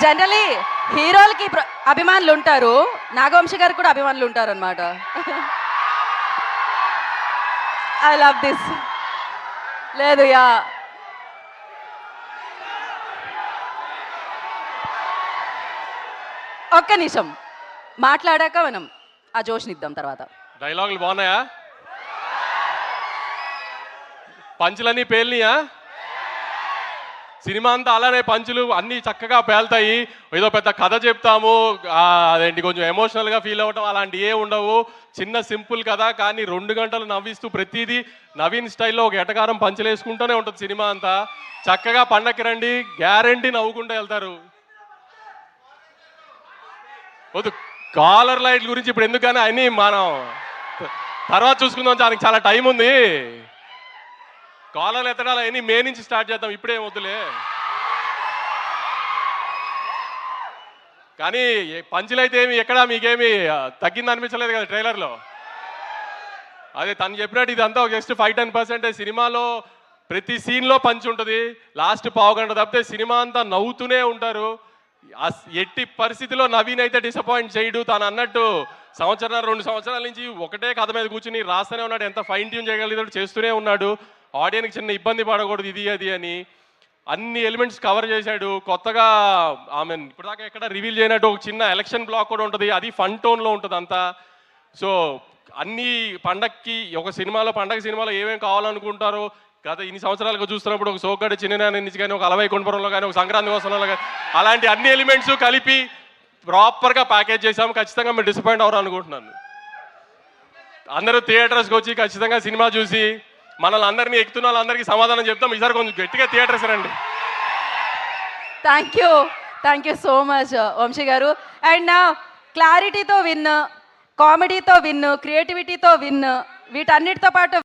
Generally హీరోలకి అభిమానులు ఉంటారు, నాగవంశి గారికి కూడా అభిమానులు ఉంటారు అనమాట. I love this. లేదు యా, ఒక్క నిమిషం మాట్లాడాక మనం ఆ జోష్నిద్దాం తర్వాత. డైలాగులు బాగున్నాయా? పంచులన్నీ పేలినాయా? సినిమా అంతా అలానే పంచులు అన్నీ చక్కగా పేలుతాయి. ఏదో పెద్ద కథ చెప్తాము, అదేంటి కొంచెం ఎమోషనల్గా ఫీల్ అవ్వటం అలాంటి ఏ ఉండవు. చిన్న సింపుల్ కథ, కానీ 2 గంటలు నవ్విస్తూ ప్రతిదీ నవీన్ స్టైల్లో ఒక ఎటకారం పంచులు వేసుకుంటూనే ఉంటుంది సినిమా అంతా. చక్కగా పండక్కి రండి, గ్యారంటీ నవ్వుకుంటూ వెళ్తారు. వద్దు, కాలర్ లైట్ గురించి ఇప్పుడు ఎందుకని అన్నీ మనం తర్వాత చూసుకుందాం, దానికి చాలా టైం ఉంది. కాలర్లు ఎత్తడాలు అవన్నీ మే నుంచి స్టార్ట్ చేద్దాం, ఇప్పుడే వద్దులే. కానీ పంచులైతే ఏమి ఎక్కడా మీకేమి తగ్గింది అనిపించలేదు కదా ట్రైలర్లో. అదే తను చెప్పినట్టు ఇదంతా జస్ట్ 5-10% సినిమాలో. ప్రతి సీన్లో పంచ్ ఉంటుంది, లాస్ట్ పావు గంట తప్పితే సినిమా అంతా నవ్వుతూనే ఉంటారు. ఎట్టి పరిస్థితిలో నవీన్ అయితే డిసప్పాయింట్ చేయడు. తను అన్నట్టు 1-2 సంవత్సరాల నుంచి ఒకటే కథ మీద కూర్చుని రాస్తూనే ఉన్నాడు. ఎంత ఫైన్ ట్యూన్ చేయగలిగాడు చేస్తూనే ఉన్నాడు. ఆడియన్కి చిన్న ఇబ్బంది పడకూడదు ఇది అది అని అన్ని ఎలిమెంట్స్ కవర్ చేశాడు. కొత్తగా ఆమె ఇప్పటిదాకా ఎక్కడ రివీల్ చేయనట్టు ఒక చిన్న ఎలక్షన్ బ్లాక్ కూడా ఉంటుంది, అది ఫన్ టోన్లో ఉంటుంది అంతా. సో అన్ని పండక్కి ఒక సినిమాలో పండగ సినిమాలో ఏమేమి కావాలనుకుంటారో గత ఇన్ని సంవత్సరాలుగా చూస్తున్నప్పుడు ఒక సోగ్గాడి చిన్న నుంచి కానీ ఒక అలవై కొండపురంలో కానీ ఒక సంక్రాంతి వసంలో కానీ అలాంటి అన్ని ఎలిమెంట్స్ కలిపి ప్రాపర్గా ప్యాకేజ్ చేసాము. ఖచ్చితంగా మీరు డిసప్పాయింట్ అవ్వరు అనుకుంటున్నాను. అందరూ థియేటర్స్కి వచ్చి ఖచ్చితంగా సినిమా చూసి మనల్ని అందరినీ ఎక్కుతున్న వాళ్ళందరికీ సమాధానం చెప్తాం. ఈసారి కొంచెం గట్టిగా థియేటర్స్ రండి. Thank you so much Vamshi గారు. అండ్ క్లారిటీతో విన్, కామెడీతో విన్, క్రియేటివిటీతో విన్, వీటన్నిటితో పాటు